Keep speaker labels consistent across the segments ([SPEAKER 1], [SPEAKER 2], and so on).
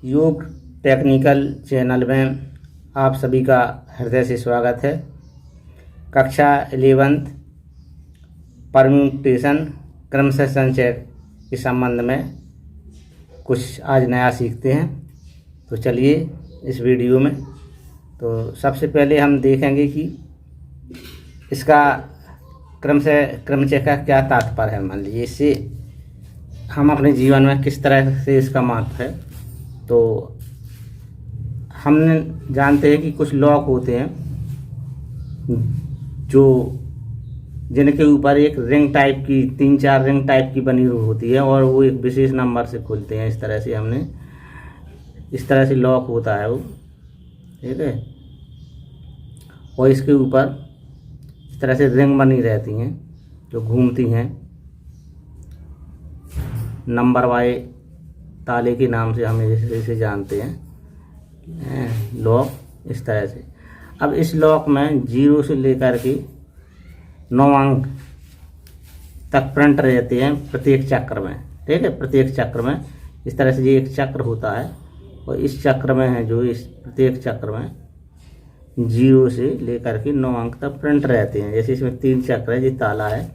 [SPEAKER 1] योग technical channel में आप सभी का हृदय से स्वागत है। कक्षा 11th परम्यूटेशन क्रमशः संचय के संबंध में कुछ आज नया सीखते हैं। तो चलिए इस वीडियो में तो सबसे पहले हम देखेंगे कि इसका क्रमचय का क्या तात्पर्य है। मान लीजिए इससे हम अपने जीवन में किस तरह से इसका महत्व है। तो हमने जानते हैं कि कुछ लॉक होते हैं जो जिनके ऊपर एक रिंग टाइप की 3-4 रिंग टाइप की बनी हुई होती है और वो एक विशेष नंबर से खुलते हैं। इस तरह से हमने इस तरह से लॉक होता है वो, ठीक है। और इसके ऊपर इस तरह से रिंग बनी रहती हैं जो घूमती हैं, नंबर वाले ताले के नाम से हम इसे जानते हैं लॉक। इस तरह से अब इस लॉक में 0 से लेकर के 9 अंक तक प्रिंट रहते हैं प्रत्येक चक्र में, ठीक है। प्रत्येक चक्र में इस तरह से ये एक चक्र होता है और इस चक्र में है जो इस प्रत्येक चक्र में 0 से लेकर के 9 अंक तक प्रिंट रहते हैं। जैसे इसमें 3 चक्र है, ये ताला है,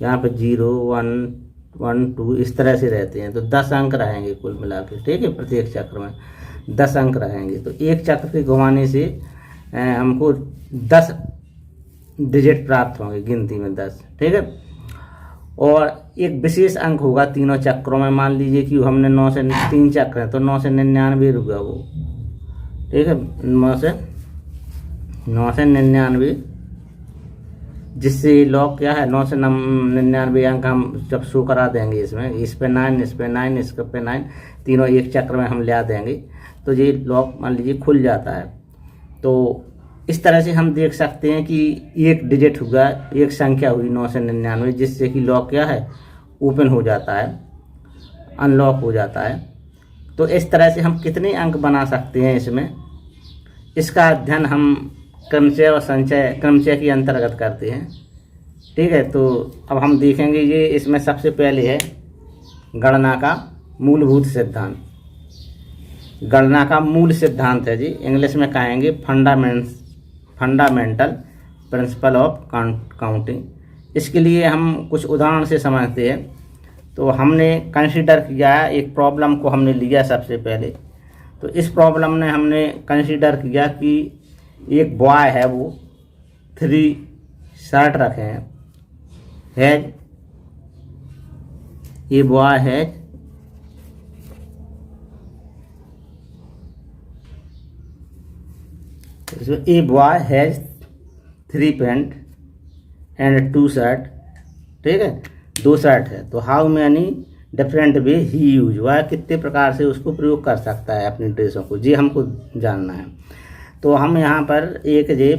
[SPEAKER 1] यहाँ पे 0, 1, 2 इस तरह से रहते हैं। तो 10 अंक रहेंगे कुल मिला के, ठीक है। प्रत्येक चक्र में 10 अंक रहेंगे। तो एक चक्र के घुमाने से हमको 10 डिजिट प्राप्त होंगे, गिनती में 10, ठीक है। और एक विशेष अंक होगा तीनों चक्रों में। मान लीजिए कि हमने 9 से 3 चक्र है तो 9 से 99 होगा वो, ठीक है। 9 से 99, जिससे लॉक क्या है 9 से 99 अंक हम जब शो करा देंगे इसमें, इस पे 9, इस पे 9, इस पे 9, तीनों एक चक्र में हम ले देंगे तो ये लॉक मान लीजिए खुल जाता है। तो इस तरह से हम देख सकते हैं कि एक डिजिट हुआ, एक संख्या हुई 9 से 99, जिससे कि लॉक क्या है ओपन हो जाता है, अनलॉक हो जाता है। तो इस तरह से हम कितने अंक बना सकते हैं इसमें, इसका अध्ययन हम क्रमचय और संचय क्रमचय के अंतर्गत करते हैं, ठीक है। तो अब हम देखेंगे ये इसमें सबसे पहले है गणना का मूलभूत सिद्धांत। गणना का मूल सिद्धांत है जी, इंग्लिश में कहेंगे फंडामेंटल प्रिंसिपल ऑफ काउंटिंग। इसके लिए हम कुछ उदाहरण से समझते हैं। तो हमने कंसीडर किया एक प्रॉब्लम को, हमने लिया सबसे पहले। तो इस प्रॉब्लम ने हमने कंसीडर किया कि एक बॉय है, वो 3 शर्ट रखे हैं, हैज, ये बॉय है a boy has 3 pant and 2 shirt, ठीक है। 2 शर्ट है। तो how many different way he use, वह कितने प्रकार से उसको प्रयोग कर सकता है अपनी ड्रेसों को, जी हमको जानना है। तो हम यहाँ पर एक जे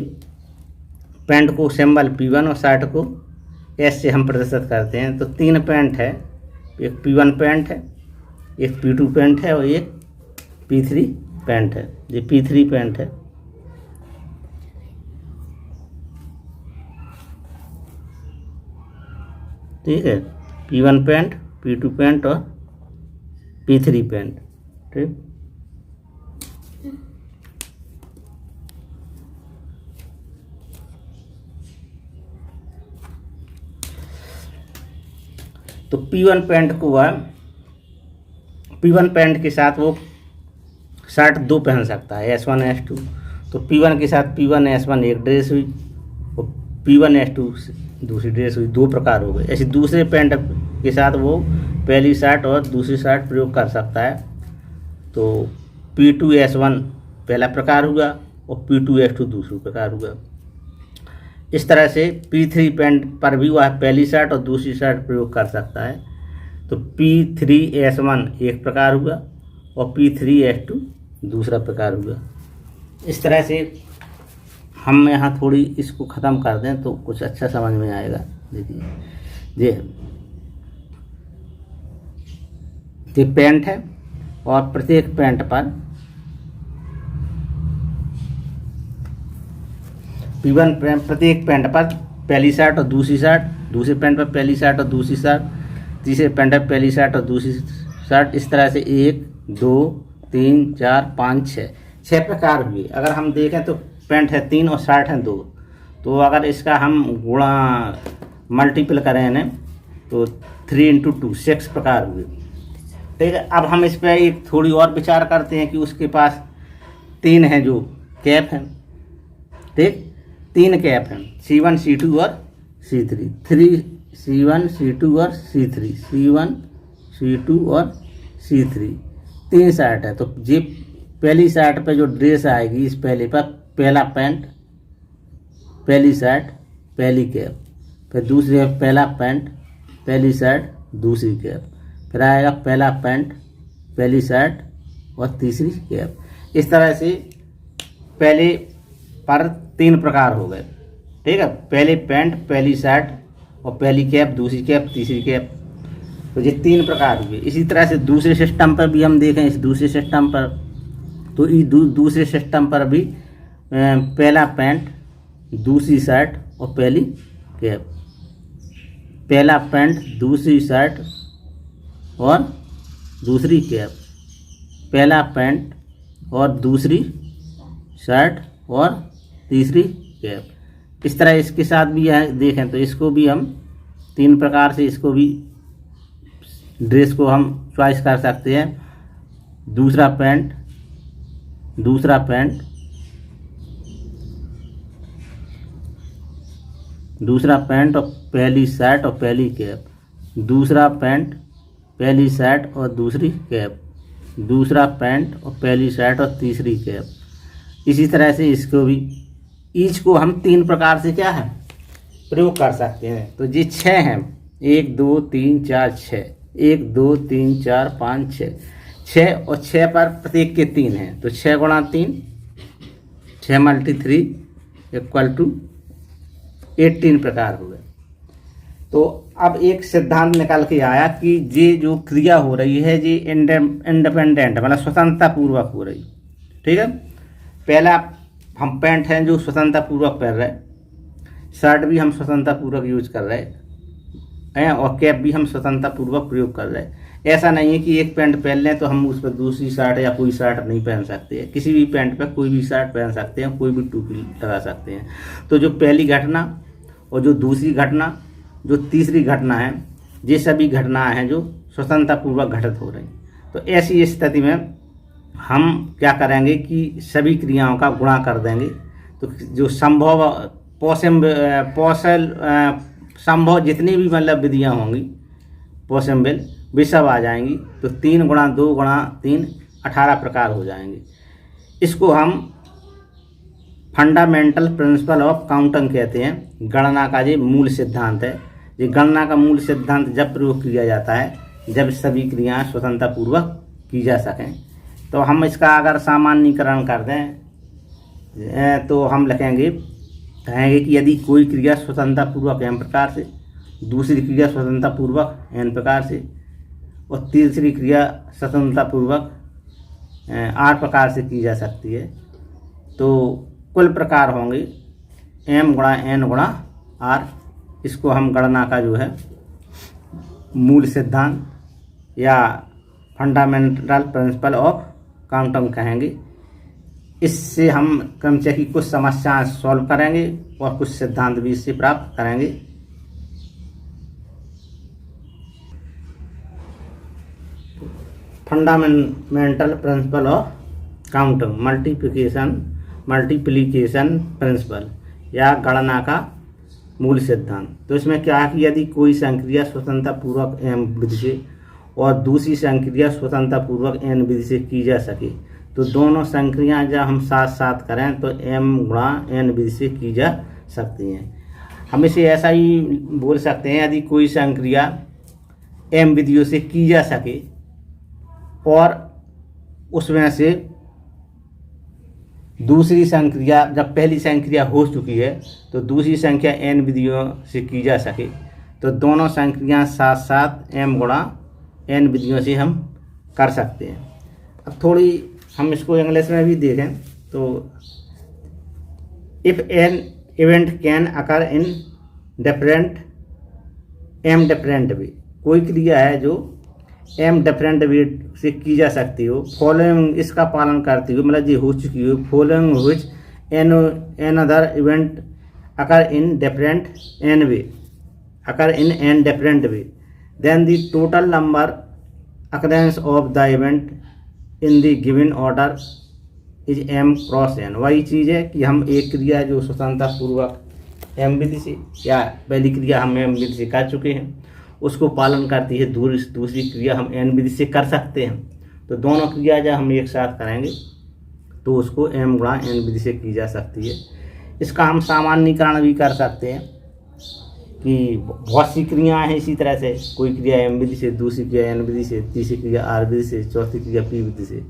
[SPEAKER 1] पैंट को सिंबल P1 और शर्ट को S से हम प्रदर्शित करते हैं। तो 3 पैंट है, एक P1 पैंट है, एक P2 पैंट है और एक P3 पैंट है। ये P3 पैंट है, ठीक है। P1 पैंट, P2 पैंट और P3 पैंट, ठीक। तो P1 पैंट को वह P1 पैंट के साथ वो शर्ट 2 पहन सकता है, S1 S2। तो P1 के साथ P1 S1 एक ड्रेस हुई और P1 S2 दूसरी ड्रेस हुई, 2 प्रकार हो गए। ऐसे दूसरे पैंट के साथ वो पहली शर्ट और दूसरी शर्ट प्रयोग कर सकता है। तो P2 S1 पहला प्रकार हुआ और P2 S2 दूसरा प्रकार हुआ। इस तरह से P3 पैंट पर भी वह पहली शर्ट और दूसरी शर्ट प्रयोग कर सकता है। तो P3 S1 एक प्रकार हुआ और P3 S2 दूसरा प्रकार हुआ। इस तरह से हम यहाँ थोड़ी इसको ख़त्म कर दें तो कुछ अच्छा समझ में आएगा। देखिए ये पैंट है और प्रत्येक पैंट पर P1 प्रत्येक पैंट पर पहली शर्ट और दूसरी शर्ट, दूसरे पैंट पर पहली शर्ट और दूसरी शर्ट, तीसरे पैंट पर पहली शर्ट और दूसरी शर्ट, इस तरह से 1, 2 3 4 5 6 6 प्रकार हुए। अगर हम देखें तो पेंट है 3 और शर्ट है 2। तो अगर इसका हम गुणा मल्टीपल करें ना तो 3 × 2 6 प्रकार हुए। ठीक है, अब हम इस पर एक थोड़ी और विचार करते हैं कि उसके पास 3 है जो कैप हैं। ठीक, 3 कैप हैं C1 C2 और C3। 3 C1 C2 और C3, C1 C2 और C3 3 शर्ट है। तो ये पहली शर्ट पे जो ड्रेस आएगी इस पहले पर पहला पैंट, पहली शर्ट, पहली कैप। फिर दूसरे पहला पैंट, पहली शर्ट, दूसरी कैप। फिर आएगा पहला पैंट, पहली शर्ट और तीसरी कैप। इस तरह से पहले पर 3 प्रकार हो गए। ठीक है, पहले पैंट, पहली शर्ट और पहली कैप, दूसरी कैप, तीसरी कैप। तो ये 3 प्रकार हुए। इसी तरह से दूसरे सिस्टम पर भी हम देखें, इस दूसरे सिस्टम पर तो इस दूसरे सिस्टम पर भी पहला पैंट, दूसरी शर्ट और पहली कैप। पहला पैंट, दूसरी शर्ट और दूसरी कैप। पहला पैंट और दूसरी शर्ट और तीसरी कैप। इस तरह इसके साथ भी देखें तो इसको भी हम 3 प्रकार से इसको भी ड्रेस को हम चॉइस कर सकते हैं। दूसरा पैंट, दूसरा पैंट, दूसरा पैंट और पहली शर्ट और पहली कैप। दूसरा पैंट, पहली शर्ट और दूसरी कैप। दूसरा पैंट और पहली शर्ट और तीसरी कैप। इसी तरह से इसको भी ईच को हम 3 प्रकार से क्या है प्रयोग कर सकते हैं। तो ये 6 हैं, 1 2 3 4 6, 1 2 3 4 5 6, 6 और 6 पर प्रत्येक के 3 हैं। तो 6 × 3, 6 × 3 = 18 प्रकार हुए। तो अब एक सिद्धांत निकल के आया कि ये जो क्रिया हो रही है ये इंडिपेंडेंट मतलब स्वतंत्रता पूर्वक हो रही। ठीक है, पहला हम पैंट हैं जो स्वतंत्रता पूर्वक पहन रहे हैं, शर्ट भी हम स्वतंत्रता पूर्वक यूज कर रहे हैं और कैप भी हम स्वतंत्रता पूर्वक प्रयोग कर रहे हैं। ऐसा नहीं है कि एक पैंट पहन लें तो हम उस पर दूसरी शर्ट या कोई शर्ट नहीं पहन सकते हैं। किसी भी पैंट पर कोई भी शर्ट पहन सकते हैं, कोई भी टोपी लगा सकते हैं। तो जो पहली घटना और जो दूसरी घटना, जो तीसरी घटना है, ये सभी घटनाएं हैं जो स्वतंत्रता पूर्वक घटित हो रही। तो ऐसी स्थिति में हम क्या करेंगे कि सभी क्रियाओं का गुणा कर देंगे। तो जो संभव जितनी भी मतलब विधियाँ होंगी पॉसिबल वे सब आ जाएंगी। तो 3 × 2 × 3 18 प्रकार हो जाएंगे। इसको हम फंडामेंटल प्रिंसिपल ऑफ काउंटिंग कहते हैं। गणना का ये मूल सिद्धांत है। ये गणना का मूल सिद्धांत जब प्रयोग किया जाता है जब सभी क्रियाएं स्वतंत्रता पूर्वक की जा सकें। तो हम इसका अगर सामान्यीकरण कर दें तो हम कहेंगे कि यदि कोई क्रिया स्वतंत्रता पूर्वक m प्रकार से, दूसरी क्रिया स्वतंत्रता पूर्वक n प्रकार से और तीसरी क्रिया स्वतंत्रता पूर्वक 8 प्रकार से की जा सकती है, तो कुल प्रकार होंगे m × n × r। इसको हम गणना का जो है मूल सिद्धांत या फंडामेंटल प्रिंसिपल ऑफ काउंटिंग कहेंगे। इससे हम क्रमचय की कुछ समस्याएं सॉल्व करेंगे और कुछ सिद्धांत भी इससे प्राप्त करेंगे। Fundamental principle of counting, multiplication principle या गणना का मूल सिद्धांत। तो इसमें क्या है कि यदि कोई संक्रिया स्वतंत्रता पूर्वक m विधि से और दूसरी संक्रिया स्वतंत्रता पूर्वक n विधि से की जा सके तो दोनों संक्रियाएं जब हम साथ साथ करें तो m × n विधि से की जा सकती हैं। हम इसे ऐसा ही बोल सकते हैं, यदि कोई संक्रिया m विधियों से की जा सके और उसमें से दूसरी संक्रिया जब पहली संक्रिया हो चुकी है तो दूसरी संख्या n विधियों से की जा सके तो दोनों संक्रियाएं साथ साथ m × n विधियों से हम कर सकते हैं। अब थोड़ी हम इसको इंग्लिश में भी देखें तो if an event can occur in different way, कोई क्रिया है जो एम डिफरेंट वे से की जा सकती हो, फॉलोइंग इसका पालन करती हो, मतलब ये हो चुकी हो, following which another event occur in different N way, occur in N different way, then the total number occurrences of the event in the given order is M cross N. वही चीज़ है कि हम एक क्रिया जो स्वतंत्रता पूर्वक एम विधि से, या पहली क्रिया हम एम विधि से कर चुके हैं, उसको पालन करती है दूसरी क्रिया हम एन विधि से कर सकते हैं। तो दोनों क्रिया जब हम एक साथ करेंगे तो उसको एम गुणा एन विधि से की जा सकती है। इसका हम सामान्यीकरण भी कर सकते हैं कि बहुत सी क्रियाएँ हैं इसी तरह से, कोई क्रिया एम विधि से, दूसरी क्रिया एन विधि से, तीसरी क्रिया आर विधि से, चौथी क्रिया पी विधि से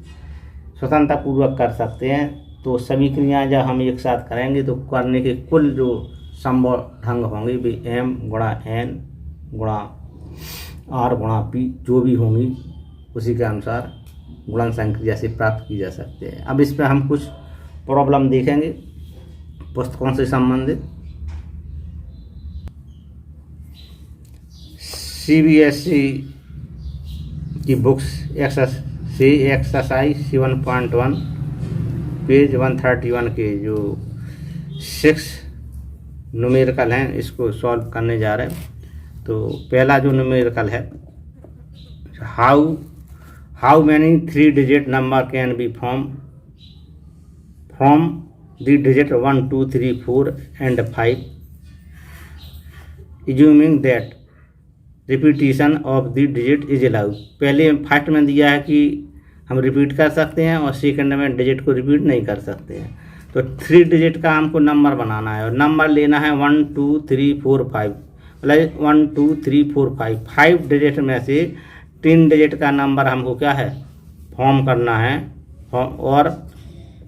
[SPEAKER 1] स्वतंत्रता पूर्वक कर सकते हैं। तो सभी क्रियाएँ जब हम एक साथ करेंगे तो करने के कुल जो संभव ढंग होंगे भी एम गुणा एन गुणा आर गुणा पी जो भी होंगी उसी के अनुसार गुणन संक्रिया से प्राप्त की जा सकते हैं। अब इस पर हम कुछ प्रॉब्लम देखेंगे पुस्तकों से संबंधित। CBSE की बुक्स एक्सरसाइज 7.1 पेज 131 के जो 6 न्यूमेरिकल हैं इसको सॉल्व करने जा रहे हैं। तो पहला जो न्यूमेरिकल है, how many 3 digit number can be from the digit 1 2 3 4 and 5 assuming that repetition of the digit is allowed. पहले फर्स्ट में दिया है कि हम रिपीट कर सकते हैं और सेकंड में डिजिट को रिपीट नहीं कर सकते हैं। तो 3 डिजिट का हमको नंबर बनाना है और नंबर लेना है 1 2 3 4 5, मतलब 1 2 3 4 5 5 डिजिट में से 3 डिजिट का नंबर हमको क्या है फॉर्म करना है, और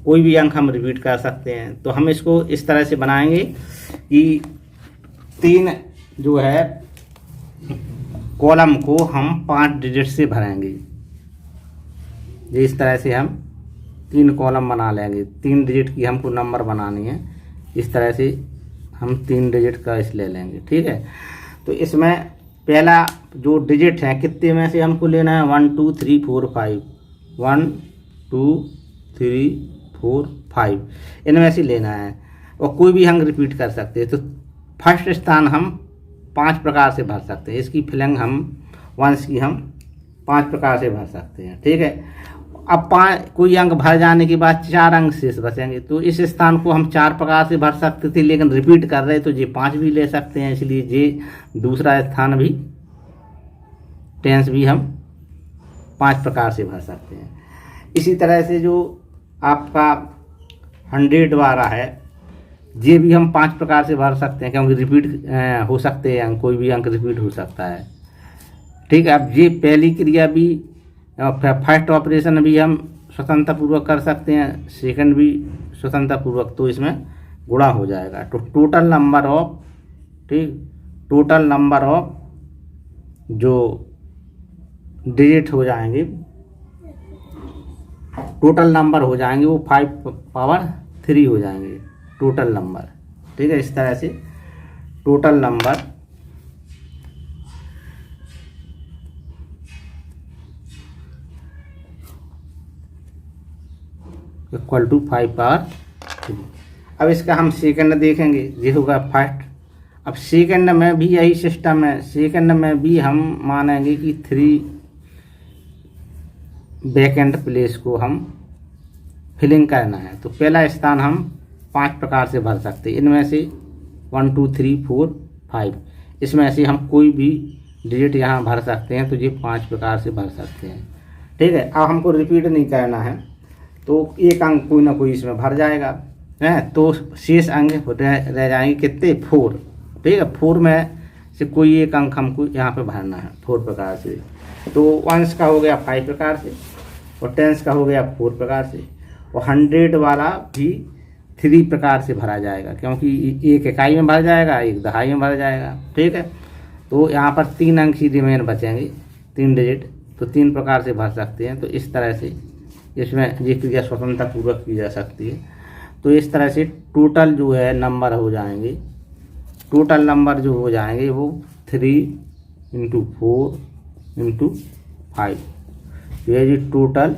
[SPEAKER 1] कोई भी अंक हम रिपीट कर सकते हैं। तो हम इसको इस तरह से बनाएंगे कि 3 जो है कॉलम को हम 5 डिजिट से भरेंगे। इस तरह से हम 3 कॉलम बना लेंगे, 3 डिजिट की हमको नंबर बनानी है। इस तरह से हम 3 डिजिट का इस ले लेंगे, ठीक है। तो इसमें पहला जो डिजिट है कितने में से हमको लेना है 1 2 3 4 5, 1 2 3 4 5 इनमें से लेना है, और कोई भी हम रिपीट कर सकते हैं। तो फर्स्ट स्थान हम 5 प्रकार से भर सकते हैं। इसकी फिलिंग हम वंश की हम 5 प्रकार से भर सकते हैं, ठीक है। अब 5 कोई अंक भर जाने के बाद 4 अंक शेष बचेंगे। तो इस स्थान को हम 4 प्रकार से भर सकते थे, लेकिन रिपीट कर रहे तो ये 5 भी ले सकते हैं, इसलिए ये दूसरा स्थान भी टेंस भी हम 5 प्रकार से भर सकते हैं। इसी तरह से जो आपका 100 वाला है ये भी हम 5 प्रकार से भर सकते हैं, क्योंकि रिपीट हो सकते हैं अंक, कोई भी अंक रिपीट हो सकता है, ठीक है। अब ये पहली क्रिया भी फर्स्ट ऑपरेशन भी हम स्वतंत्रता पूर्वक कर सकते हैं, सेकंड भी स्वतंत्रता पूर्वक, तो इसमें गुणा हो जाएगा। तो टोटल नंबर ऑफ, ठीक, टोटल नंबर ऑफ जो डिजिट हो जाएंगे, टोटल नंबर हो जाएंगे वो 5 पावर 3 हो जाएंगे टोटल नंबर, ठीक है। इस तरह से total number equal to 5 power 3। अब इसका हम सेकंड देखेंगे, ये होगा फर्स्ट। अब सेकंड में भी यही सिस्टम है, सेकंड में भी हम मानेंगे कि 3 वैकेंट प्लेस को हम फिलिंग करना है। तो पहला स्थान हम 5 प्रकार से भर सकते हैं, इनमें से 1 2 3 4 5 इसमें से हम कोई भी डिजिट यहाँ भर सकते हैं। तो ये 5 प्रकार से भर सकते हैं, ठीक है। अब हमको रिपीट नहीं करना है, तो एक अंक कोई ना कोई इसमें भर जाएगा, है। तो शेष अंक रह जाएंगे कितने 4, ठीक है। 4 में से कोई एक अंक हमको यहाँ पे भरना है 4 प्रकार से। तो वंश का हो गया 5 प्रकार से, और टेंस का हो गया 4 प्रकार से, और 100 वाला भी 3 प्रकार से भरा जाएगा, क्योंकि एक इकाई में भर जाएगा, एक दहाई में भर जाएगा, ठीक है। तो यहाँ पर 3 अंक ही रिमेन बचेंगे, 3 डिजिट, तो 3 प्रकार से भर सकते हैं। तो इस तरह से इसमें ये क्रिया स्वतंत्रता पूर्वक की जा सकती है। तो इस तरह से टोटल जो है नंबर हो जाएंगे, टोटल नंबर जो हो जाएंगे वो 3 × 4 × 5 ये जी total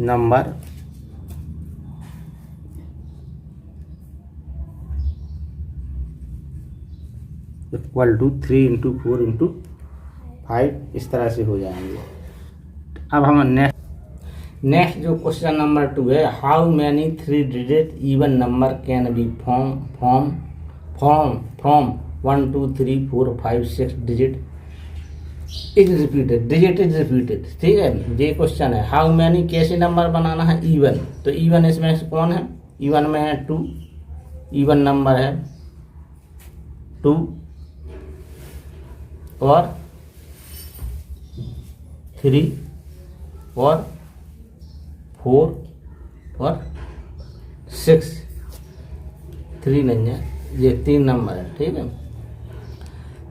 [SPEAKER 1] number equal to 3 into 4 into 5 इस तरह से हो जाएंगे। अब हम नेक्स्ट जो क्वेश्चन नंबर 2 है, how many 3 digit even number can be from 1 2 3 4 5 6 digit is repeated, digit is repeated. ठीक है, ये क्वेश्चन है हाउ मैनी कैसे नंबर बनाना है इवन, तो इवन इसमें से कौन है, इवन में है 2, इवन नंबर है 2 और 3 और 4 और 6, 3 नहीं है, ये 3 नंबर है। ठीक है,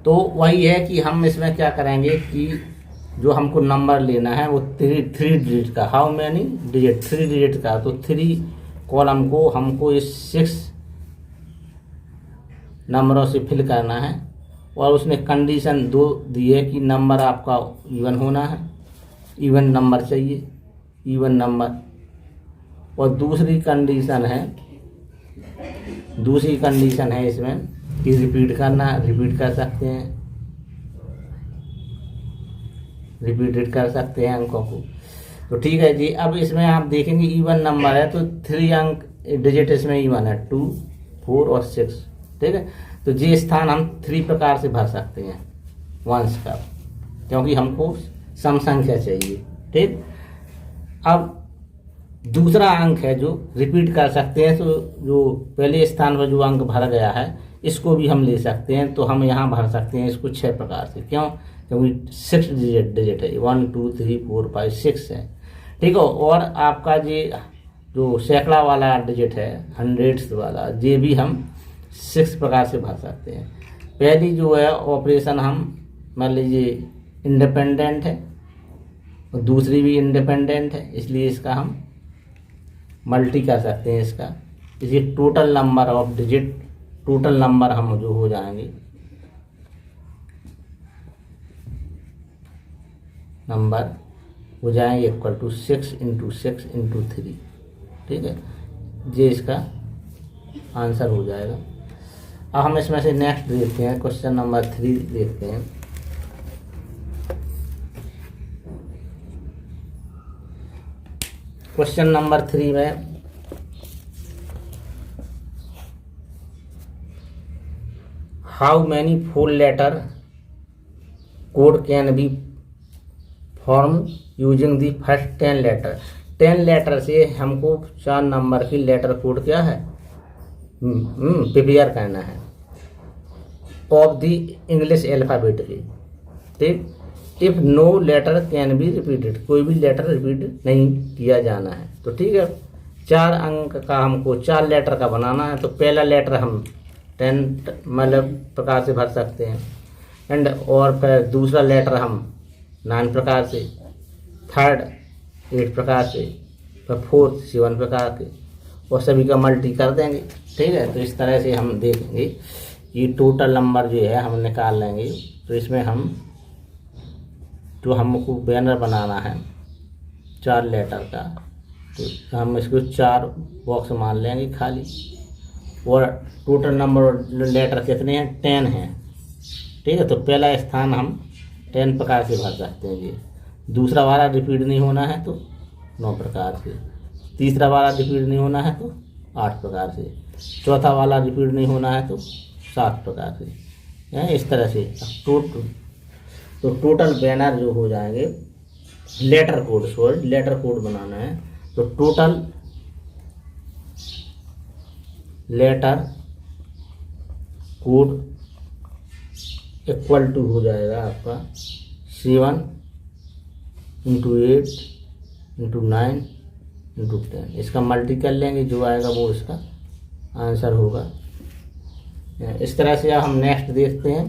[SPEAKER 1] तो वही है कि हम इसमें क्या करेंगे कि जो हमको नंबर लेना है वो 3 डिजिट का, हाउ मैनी डिजिट 3 डिजिट का, तो 3 कॉलम को हमको इस 6 नंबरों से फिल करना है और उसने कंडीशन 2 दी है कि नंबर आपका इवन होना है, इवन नंबर चाहिए, इवन नंबर। और दूसरी कंडीशन है इसमें कि रिपीट करना, रिपीट कर सकते हैं, रिपीटेड कर सकते हैं अंकों को। तो ठीक है जी, अब इसमें आप देखेंगे इवन नंबर है तो 3 अंक डिजिट इसमें इवन है 2 4 और 6। ठीक है, तो ये स्थान हम 3 प्रकार से भर सकते हैं वंश का, क्योंकि हमको सम संख्या चाहिए। ठीक, अब दूसरा अंक है जो रिपीट कर सकते हैं, तो जो पहले स्थान पर जो अंक भर गया है इसको भी हम ले सकते हैं, तो हम यहाँ भर सकते हैं इसको 6 प्रकार से। क्यों, क्योंकि 6 डिजिट है, 1 2 3 4 5 6 है। ठीक है, और आपका ये जो सैकड़ा वाला डिजिट है, हंड्रेड्स वाला, ये भी हम 6 प्रकार से भर सकते हैं। पहली जो है ऑपरेशन हम मान लीजिए इंडिपेंडेंट है और दूसरी भी इंडिपेंडेंट है, इसलिए इसका हम मल्टी कर सकते हैं इसका, इसलिए total number of digit, total number हम जो हो जाएंगे नंबर हो जाएंगे इक्वल टू 6 इंटू 6 इंटू 3। ठीक है, ये इसका आंसर हो जाएगा। अब हम इसमें से नेक्स्ट देखते हैं, क्वेश्चन नंबर 3 देखते हैं। क्वेश्चन नंबर 3 में how many 4 letter code can be form using the first 10 letter. 10 letter से हमको 4 नंबर की लेटर कोड क्या है प्रिपेयर करना है ऑफ दी इंग्लिश एल्फाबेट की। ठीक, if no letter can be repeated, कोई भी लेटर रिपीट नहीं किया जाना है। तो ठीक है, 4 अंक का हमको 4 लेटर का बनाना है, तो पहला लेटर हम 10 मतलब प्रकार से भर सकते हैं, एंड और फिर दूसरा लेटर हम 9 प्रकार से, थर्ड 8 प्रकार से, फिर फोर्थ 7 प्रकार के, और सभी का मल्टी कर देंगे। ठीक है, तो इस तरह से हम देखेंगे ये टोटल नंबर जो है हम निकाल लेंगे। तो इसमें हम जो हमको बैनर बनाना है 4 लेटर का, तो हम इसको 4 बॉक्स मान लेंगे खाली, और टोटल नंबर लेटर कितने हैं 10 हैं। ठीक है, तो पहला स्थान हम 10 प्रकार से भर सकते हैं जी, दूसरा वाला रिपीट नहीं होना है तो 9 प्रकार से, तीसरा वाला रिपीट नहीं होना है तो 8 प्रकार से, चौथा वाला रिपीट नहीं होना है तो 7 प्रकार से। इस तरह से तो टोटल बैनर जो हो जाएंगे लेटर कोड बनाना है, तो total letter code equal to हो जाएगा आपका 7 इंटू 8 इंटू 9 इंटू 10। इसका मल्टी कर लेंगे, जो आएगा वो इसका आंसर होगा। इस तरह से हम नेक्स्ट देखते हैं।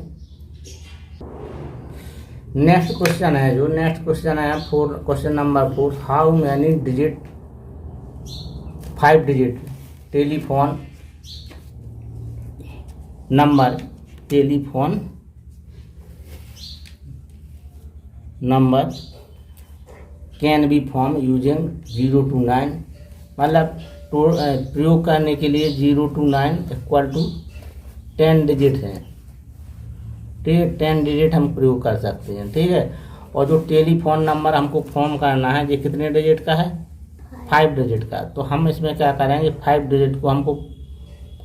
[SPEAKER 1] नेक्स्ट क्वेश्चन है question number 4, how many digit 5 digit telephone number can be form using 0 to 9, मतलब प्रयोग करने के लिए 0 to 9 इक्वल टू 10 डिजिट है, ठीक है, 10 डिजिट हम प्रयोग कर सकते हैं, ठीक है। और जो टेलीफोन नंबर हमको फॉर्म करना है ये कितने डिजिट का है, 5 डिजिट का। तो हम इसमें क्या करेंगे, 5 डिजिट को हमको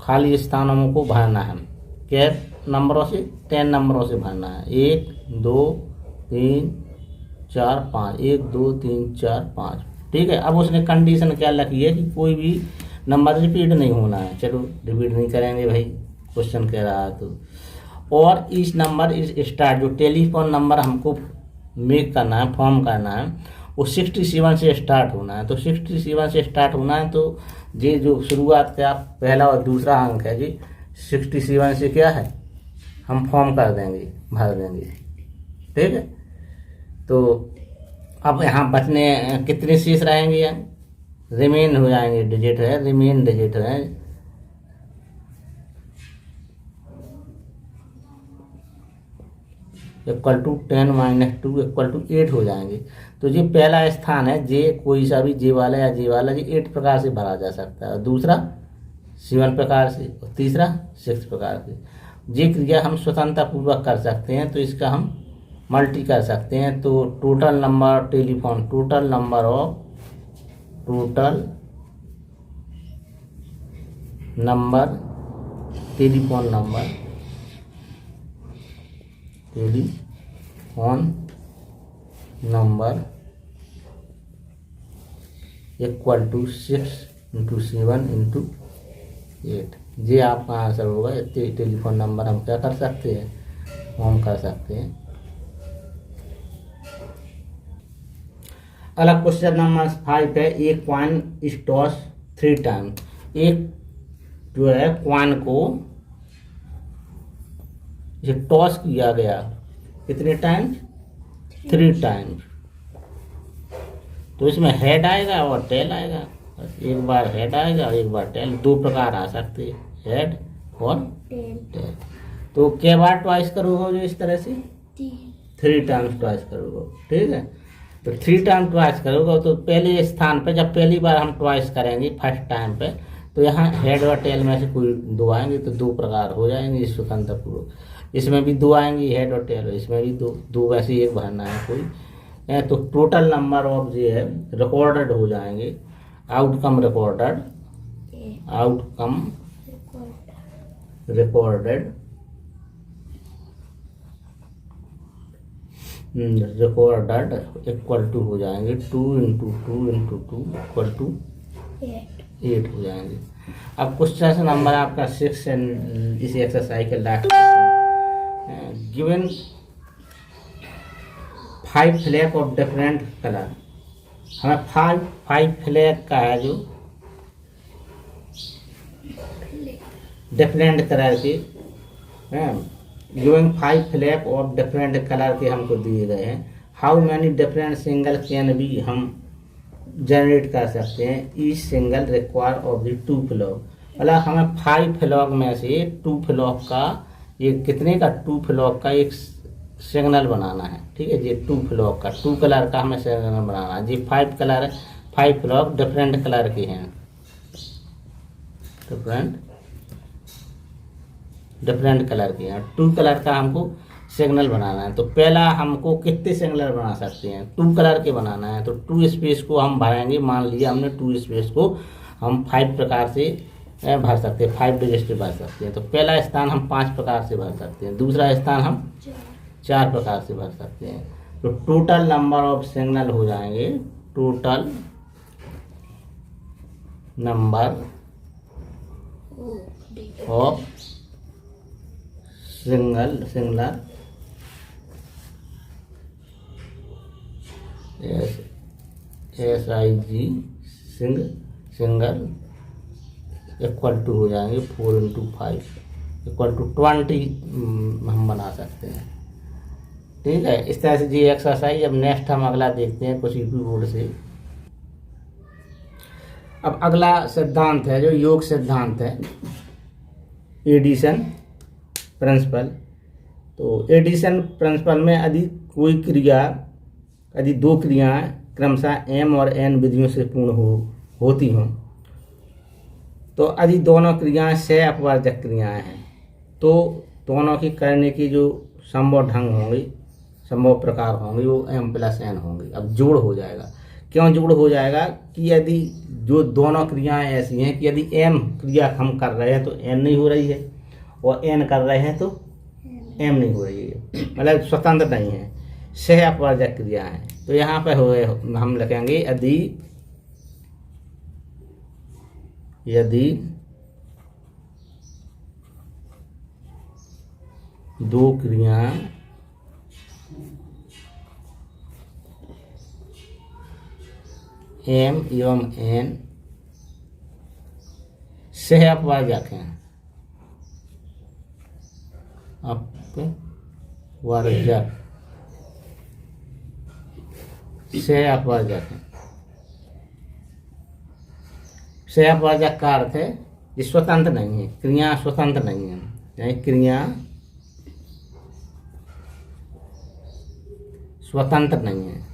[SPEAKER 1] खाली स्थानों को भरना है, क्या नंबरों से, 10 नंबरों से भरना है, 1 2 3 4 5, 1 2 3 4 5, ठीक है। अब उसने कंडीशन क्या रखी है कि कोई भी नंबर रिपीट नहीं होना है, चलो रिपीट नहीं करेंगे भाई, क्वेश्चन कह रहा है तो। और इस नंबर इस स्टार्ट, जो टेलीफोन नंबर हमको मेक करना है, फॉर्म करना है, वो 67 से स्टार्ट होना है। तो 67 से स्टार्ट होना है, तो ये जो शुरुआत का पहला और दूसरा अंक है जी, 67 से क्या है हम फॉर्म कर देंगे, भर देंगे, ठीक है। तो अब यहाँ बचने कितने शेष रहेंगे, रिमेन हो जाएंगे डिजिट है, रिमेन डिजिट है, इक्वल टू 10 - 2 इक्वल टू 8 हो जाएंगे। तो ये पहला स्थान है, जे कोई सा भी जे वाला या जे वाला, ये 8 प्रकार से भरा जा सकता है, और दूसरा 7 प्रकार से, और तीसरा 6 प्रकार से। ये क्रिया हम स्वतंत्रता पूर्वक कर सकते हैं, तो इसका हम मल्टी कर सकते हैं। तो total number telephone, total number telephone number equal to 6 × 7 × 8, ये आपका आंसर होगा। टेलीफोन नंबर हम क्या कर सकते हैं, फॉर्म कर सकते हैं। अगला क्वेश्चन नंबर 5 है, एक कॉइन इज टॉस 3 टाइम्स। एक जो है कॉइन को ये टॉस किया गया कितने टाइम्स, 3 टाइम्स। तो इसमें हेड आएगा और टेल आएगा, एक बार हेड आएगा और एक बार टेल, 2 प्रकार आ सकते हैं, हेड और टेल। तो क्या बार ट्वाइस करोगे, जो इस तरह से 3 टाइम्स ट्वाइस करोगे, ठीक है। तो 3 टाइम ट्वाइस करोगे, तो पहले स्थान पे जब पहली बार हम ट्वाइस करेंगे फर्स्ट टाइम पे, तो यहाँ हेड और टेल में से कोई 2 आएंगे, तो 2 प्रकार हो जाएंगे स्वतंत्र पूर्वक। इसमें भी 2 आएंगी हेड और टेल, इसमें भी 2 वैसे एक भरना है कोई। तो टोटल नंबर ऑफ जो है रिकॉर्डेड हो जाएंगे, आउटकम रिकॉर्डेड इक्वल टू हो जाएंगे 2 × 2 × 2 इक्वल टू 8 हो जाएंगे। अब क्वेश्चन नंबर आपका 6 एंड इस एक्सरसाइज के last given 5 flag of different colour. हमें 5 फ्लैग का है जो डिफरेंट कलर के, given 5 flag of different colour के हमको दिए गए हैं। How many different single can be हम जनरेट कर सकते हैं, each single require of the 2 flog. मतलब हमें 5 फ्लॉग में से 2 फ्लॉग का, ये कितने का 2 फ्लॉग का एक सिग्नल बनाना है, ठीक है। ये 2 फ्लॉग का 2 कलर का हमें सिग्नल बनाना है। ये 5 कलर है, 5 फ्लॉग डिफरेंट कलर के हैं, डिफरेंट कलर के हैं, 2 कलर का हमको सिग्नल बनाना है। तो पहला हमको कितने सिग्नल बना सकते हैं, 2 कलर के बनाना है। तो 2 स्पेस को हम भरेंगे, मान लिया हमने 2 स्पेस को हम 5 प्रकार से भर सकते हैं, 5 डिजिट से भर सकते हैं। तो पहला स्थान हम 5 प्रकार से भर सकते हैं, दूसरा स्थान हम 4 प्रकार से भर सकते हैं। तो टोटल नंबर ऑफ सिग्नल हो जाएंगे, total number of single single equal to हो जाएंगे 4 × 5 इक्वल टू 20 हम बना सकते हैं, ठीक है। इस तरह से जी एक्सरसाइज। अब नेक्स्ट हम अगला देखते हैं कुछ यूपी बोर्ड से। अब अगला सिद्धांत है जो योग सिद्धांत है, एडिशन प्रिंसिपल। तो एडिशन प्रिंसिपल में यदि कोई क्रिया यदि दो क्रियाएं क्रमशः m और n विधियों से पूर्ण होती हों, तो यदि दोनों क्रियाएं सह अपवार्जक क्रियाएं हैं तो दोनों की करने की जो संभव ढंग होंगे, संभव प्रकार होंगे, वो m+n होंगे। अब जोड़ हो जाएगा। क्यों जोड़ हो जाएगा कि यदि जो दोनों क्रियाएं ऐसी हैं कि यदि m क्रिया हम कर रहे हैं तो n नहीं हो रही है, और n कर रहे हैं तो m नहीं हो रही है, मतलब स्वतंत्र नहीं है, सह अपवार्जक क्रिया है। तो यहाँ पर हम लिखेंगे यदि दो क्रियाएं m एवं n सह अपवार्जक हैं, अपवार्जक सह अपवार्जक है। सह अपवार्जक का अर्थ है ये स्वतंत्र नहीं है, क्रिया स्वतंत्र नहीं है, यानी क्रिया स्वतंत्र नहीं है।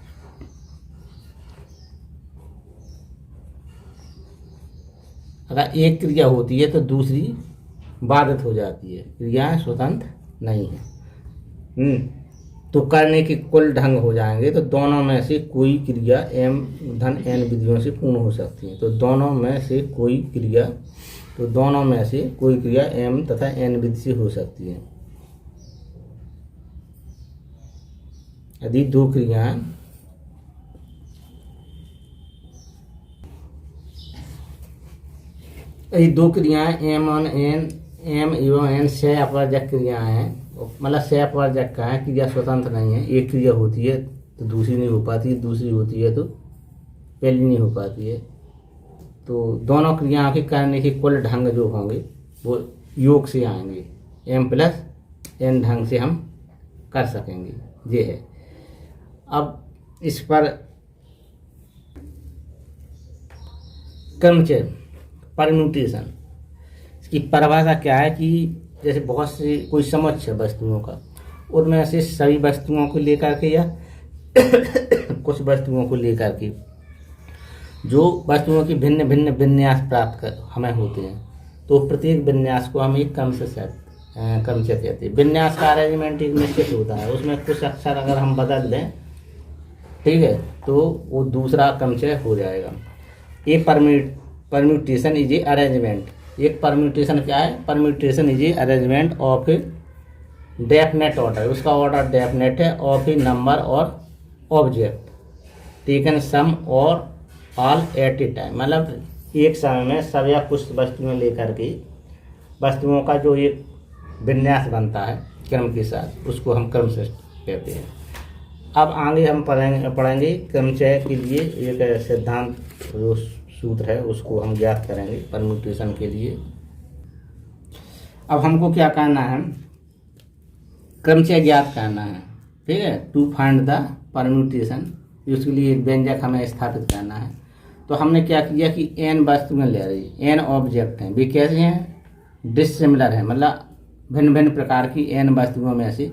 [SPEAKER 1] अगर एक क्रिया होती है तो दूसरी बाधित हो जाती है, क्रिया स्वतंत्र नहीं है। तो करने के कुल ढंग हो जाएंगे, तो दोनों में से कोई क्रिया m-n विधियों से पूर्ण हो सकती है। तो दोनों में से कोई क्रिया m तथा n विधि से हो सकती है। यदि दो क्रियाएं m एवं n सह अपवार्जक क्रियाएं हैं, मतलब सह अपवार्जक का है, क्रिया स्वतंत्र नहीं है। एक क्रिया होती है तो दूसरी नहीं हो पाती है, दूसरी होती है तो पहली नहीं हो पाती है। तो दोनों क्रियाओं के करने के कुल ढंग जो होंगे वो योग से आएंगे, m+n ढंग से हम कर सकेंगे, ये है। अब इस पर क्रमचय परम्यूटेशन, इसकी परिभाषा क्या है कि जैसे बहुत सी कोई समुच्चय वस्तुओं का, उनमें से सभी वस्तुओं को लेकर के या कुछ वस्तुओं को लेकर के जो वस्तुओं की भिन्न भिन्न विन्यास प्राप्त हमें होते हैं, तो प्रत्येक विन्यास को हम एक क्रमचय कहते हैं। विन्यास का अरेंजमेंट एक निश्चित होता है, उसमें कुछ अक्षर अगर हम बदल दें, ठीक है, तो वो दूसरा क्रमचय हो जाएगा। ये परम्यूटेशन इज ए अरेंजमेंट। एक परम्यूटेशन क्या है? Permutation is a arrangement of a definite order, उसका ऑर्डर डेफिनेट है, ऑफ ए नंबर और ऑब्जेक्ट टेकन सम और ऑल एट ए टाइम, मतलब एक समय में सब या कुछ वस्तुएं लेकर के वस्तुओं का जो एक विन्यास बनता है क्रम के साथ, उसको हम क्रमचय कहते हैं। अब आगे हम पढ़ेंगे क्रमचय के लिए एक सिद्धांत, जो सूत्र है उसको हम ज्ञात करेंगे परम्यूटेशन के लिए। अब हमको क्या करना है? क्रमचय ज्ञात करना है, ठीक है, टू फाइंड द परम्यूटेशन। उसके लिए एक व्यंजक हमें स्थापित करना है। तो हमने क्या किया कि n वस्तुएं ले रही, n ऑब्जेक्ट हैं, वे कैसे हैं? डिसिमिलर है, मतलब भिन्न भिन्न प्रकार की n वस्तुओं में से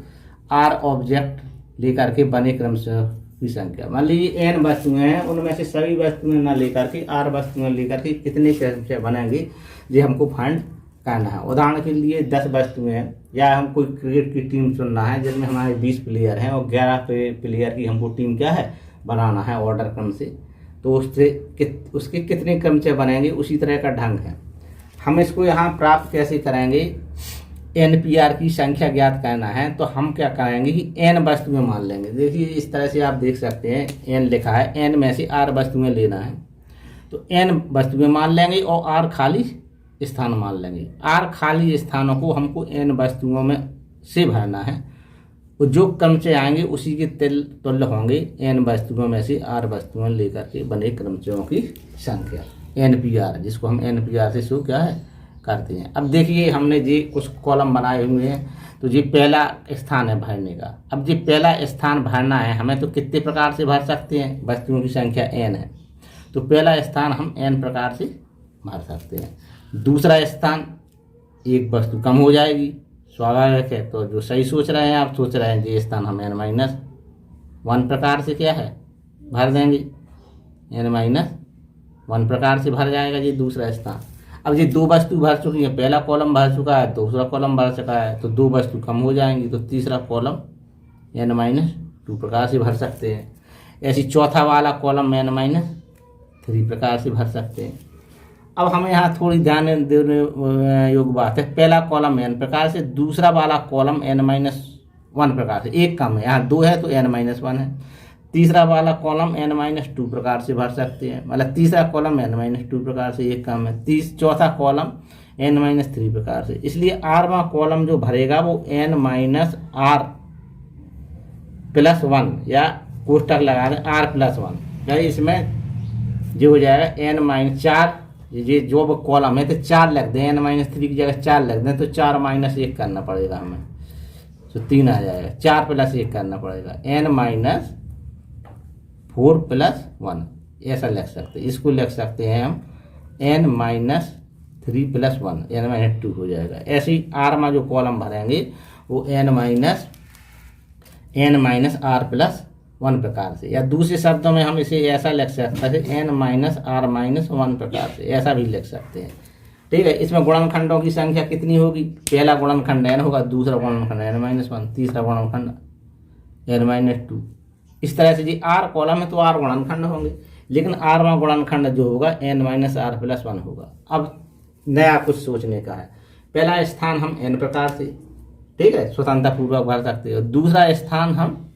[SPEAKER 1] r ऑब्जेक्ट लेकर के बने क्रमचय की संख्या। मान लीजिए n वस्तुएं हैं, उनमें से सभी वस्तुएं ना लेकर के r वस्तुएं लेकर के कितने क्रमचय बनेंगे, ये हमको फाइंड करना है। उदाहरण के लिए 10 वस्तुएं हैं, या हम कोई क्रिकेट की टीम चुनना है जिसमें हमारे 20 प्लेयर हैं और 11 प्लेयर की हमको टीम क्या है बनाना है ऑर्डर क्रम से। तो उसके कितने क्रमचय बनेंगे, उसी तरह का ढंग है। हम इसको यहाँ प्राप्त कैसे करेंगे? NPR की संख्या ज्ञात करना है, तो हम क्या करेंगे कि n वस्तुएं मान लेंगे। देखिए इस तरह से आप देख सकते हैं, n लिखा है, n में से r वस्तुएं लेना है, तो n वस्तुएं मान लेंगे और r खाली स्थान मान लेंगे। r खाली स्थानों को हमको n वस्तुओं में से भरना है, और जो क्रमचय आएंगे उसी के तुल्य होंगे n वस्तुओं में से r वस्तुएं लेकर के बने क्रमचयों की संख्या, NPR, जिसको हम NPR से शो क्या है करते हैं। अब देखिए हमने जी कुछ कॉलम बनाए हुए हैं, तो जी पहला स्थान है भरने का। अब जी पहला स्थान भरना है हमें, तो कितने प्रकार से भर सकते हैं? वस्तुओं की संख्या n है, तो पहला स्थान हम n प्रकार से भर सकते हैं। दूसरा स्थान एक वस्तु कम हो जाएगी, स्वाभाविक है। तो जो सही सोच रहे हैं आप, सोच रहे हैं जी स्थान हम n- 1 प्रकार से क्या है भर देंगे, n-1 प्रकार से भर जाएगा जी दूसरा स्थान। अब ये 2 वस्तु भर चुकी है, पहला कॉलम भर चुका है, दूसरा कॉलम भर चुका है, तो 2 वस्तु कम हो जाएंगी, तो तीसरा कॉलम n-2 प्रकार से भर सकते हैं। ऐसी चौथा वाला कॉलम n-3 प्रकार से भर सकते हैं। अब हमें यहाँ थोड़ी ध्यान देने योग्य बात है, पहला कॉलम n प्रकार से, दूसरा वाला कॉलम n-1 प्रकार से, एक कम है, यहाँ 2 है तो n-1 है। तीसरा वाला कॉलम n-2 प्रकार से भर सकते हैं, मतलब तीसरा कॉलम n-2 प्रकार से, एक कम है। चौथा कॉलम n-3 प्रकार से, इसलिए r वां कॉलम जो भरेगा वो n-r+1 या कोष्टक लगा दें r+1, यानी इसमें जो हो जाएगा n-4, ये जो कॉलम है तो 4 लग दें, n-3 की जगह 4 लग दें तो 4-1 करना पड़ेगा हमें, तो 3 आ जाएगा, 4+1 करना पड़ेगा, n-4+1 ऐसा लिख सकते हैं। इसको लिख सकते हैं हम n-3+1, n-2 हो जाएगा। ऐसे ही r में जो कॉलम भरेंगे वो n-r+1 प्रकार से, या दूसरे शब्दों में हम इसे ऐसा लिख सकते हैं n-r-1 प्रकार से, ऐसा भी लिख सकते हैं। ठीक है, इसमें गुणनखंडों की संख्या कितनी होगी, पहला गुणनखंड n होगा, दूसरा गुणनखंड n-1, तीसरा गुणनखंड n-2। इस तरह से जी r कॉलम है तो r गुणनखंड होंगे, लेकिन r गुणनखंड जो होगा n-r+1 होगा। अब नया कुछ सोचने का है, पहला स्थान हम n प्रकार से, ठीक है, स्वतंत्रता पूर्वक भर सकते हैं, और दूसरा स्थान हम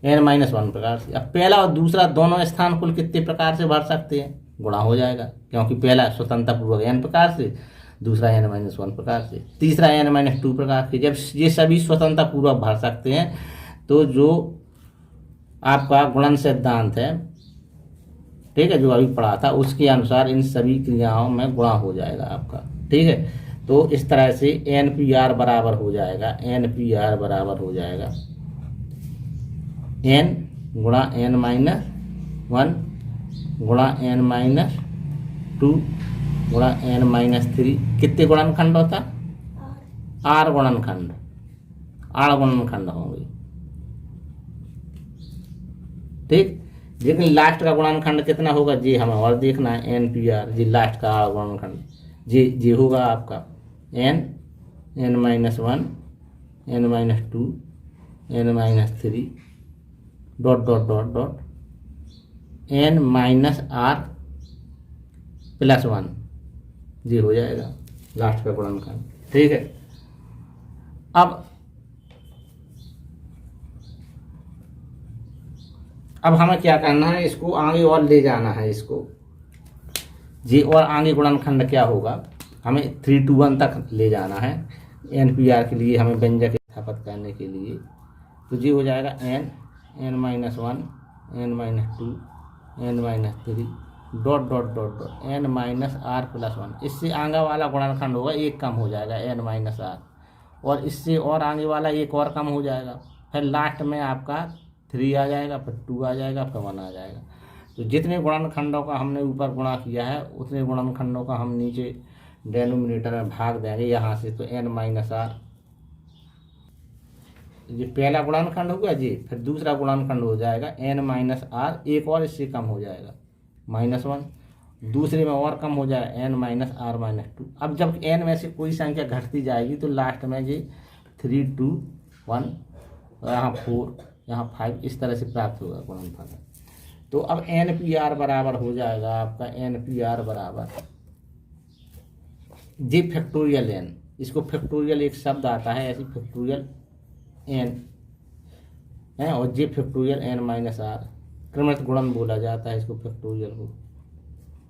[SPEAKER 1] n-1 प्रकार से। अब पहला और दूसरा दोनों स्थान कुल कितने प्रकार से भर सकते हैं, गुणा हो जाएगा, क्योंकि पहला स्वतंत्रता पूर्वक n प्रकार से, दूसरा n-1 प्रकार से, तीसरा n-2 प्रकार से। जब ये सभी स्वतंत्रता पूर्वक भर सकते हैं तो जो आपका गुणन सिद्धांत है, ठीक है, जो अभी पढ़ा था उसके अनुसार इन सभी क्रियाओं में गुणा हो जाएगा आपका। ठीक है, तो इस तरह से NPR बराबर हो जाएगा, NPR बराबर हो जाएगा n गुणा n-1 गुणा n-2 गुणा n-3। कितने गुणनखंड होता, r गुणनखंड होंगे, ठीक। लेकिन लास्ट का गुणनखंड कितना होगा जी हमें और देखना है, NPR जी लास्ट का r गुणनखंड जी होगा आपका n-1 n-2 n-3 ... n-r+1 जी हो जाएगा लास्ट का गुणनखंड। ठीक है, अब हमें क्या करना है, इसको आगे और ले जाना है इसको जी, और आगे गुणनखंड क्या होगा, हमें 3 to 1 तक ले जाना है NPR के लिए, हमें व्यंजक स्थापित करने के लिए। तो जी हो जाएगा n-1 n-2 n-3 ... n-r+1। इससे आगे वाला गुणनखंड होगा एक कम हो जाएगा n-r, और इससे और आगे वाला एक और कम हो जाएगा, फिर लास्ट में आपका 3 आ जाएगा, फिर 2 आ जाएगा, फिर 1 आ जाएगा। तो जितने गुणनखंडों का हमने ऊपर गुणा किया है उतने गुणनखंडों का हम नीचे डेनोमिनेटर में भाग देंगे यहाँ से, तो n-r ये पहला गुणनखंड होगा जी, फिर दूसरा गुणनखंड हो जाएगा n-r, एक और इससे कम हो जाएगा -1, दूसरे में और कम हो जाएगा n-r-2। अब जब n में से कोई संख्या घटती जाएगी तो लास्ट में जी 3 to 1, यहाँ 4, यहाँ 5, इस तरह से प्राप्त होगा गुणनफल। तो अब NPR बराबर हो जाएगा आपका, NPR बराबर जी फैक्टोरियल n, इसको फैक्टोरियल एक शब्द आता है ऐसे, फैक्टोरियल n है, और जी फैक्टोरियल n-r, क्रमित गुणन बोला जाता है इसको फैक्टोरियल को।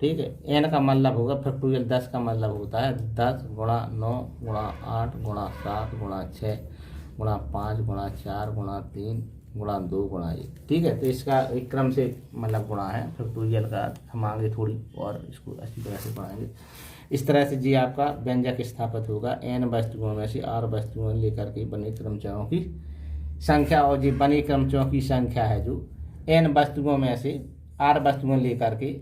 [SPEAKER 1] ठीक है, n का मतलब होगा फैक्टोरियल 10 का मतलब होता है 10 गुणा 9 गुणा 8 गुणा 7 गुणा 6 गुणा 5 गुणा 4 गुणा 3 गुणा 2 गुणा 1। ठीक है, तो इसका एक क्रम से मतलब गुणा है फैक्टोरियल का, हम आगे थोड़ी और इसको अच्छी तरह से पढ़ाएंगे। इस तरह से जी आपका व्यंजक स्थापित होगा n वस्तुओं में से r वस्तुओं लेकर के बने क्रमचरों की संख्या, और जी बने क्रमचरों की संख्या है जो n वस्तुओं में से r वस्तुओं लेकर के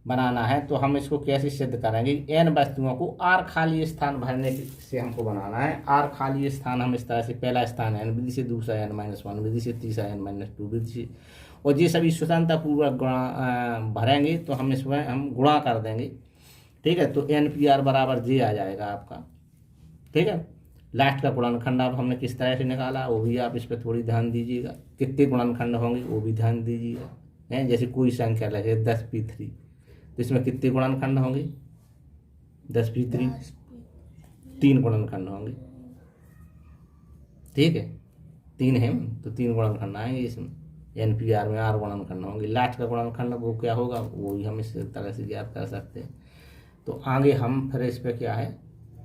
[SPEAKER 1] बनाना है तो हम इसको कैसे सिद्ध करेंगे। n वस्तुओं को r खाली स्थान भरने से हमको बनाना है। r खाली स्थान हम इस तरह से, पहला स्थान n विधि से, दूसरा n-1 विधि से, तीसरा n-2 विधि से, और ये सभी स्वतंत्रता पूर्वक गुणा भरेंगे तो हम इसमें हम गुणा कर देंगे। ठीक है, तो NPR बराबर J आ जाएगा आपका। ठीक है, लास्ट का गुणनखंड अब हमने किस तरह से निकाला वो भी आप इस पर थोड़ी ध्यान दीजिएगा। कितने गुणनखंड होंगे वो भी ध्यान दीजिएगा। हैं, जैसे कोई संख्या लगे 10p3 तो इसमें कितने गुणनखंड होंगे, 10p3 3 गुणनखंड होंगे। ठीक है, 3 है तो 3 गुणनखंड आएंगे इसमें। NPR में R गुणनखंड होंगे। लास्ट का गुणनखंड वो क्या होगा वो भी हम इस तरह से ज्ञात कर सकते हैं। तो आगे हम फिर इस पर क्या है,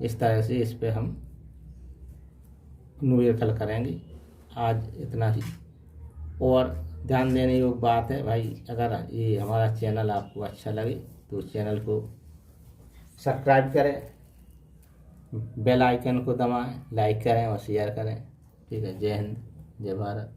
[SPEAKER 1] इस तरह से इस पर हम न्यूमेरिकल करेंगे। आज इतना ही। और ध्यान देने योग्य बात है भाई, अगर ये हमारा चैनल आपको अच्छा लगे तो चैनल को सब्सक्राइब करें, बेल आइकन को दबाएं, लाइक करें और शेयर करें। ठीक है, जय हिंद, जय भारत।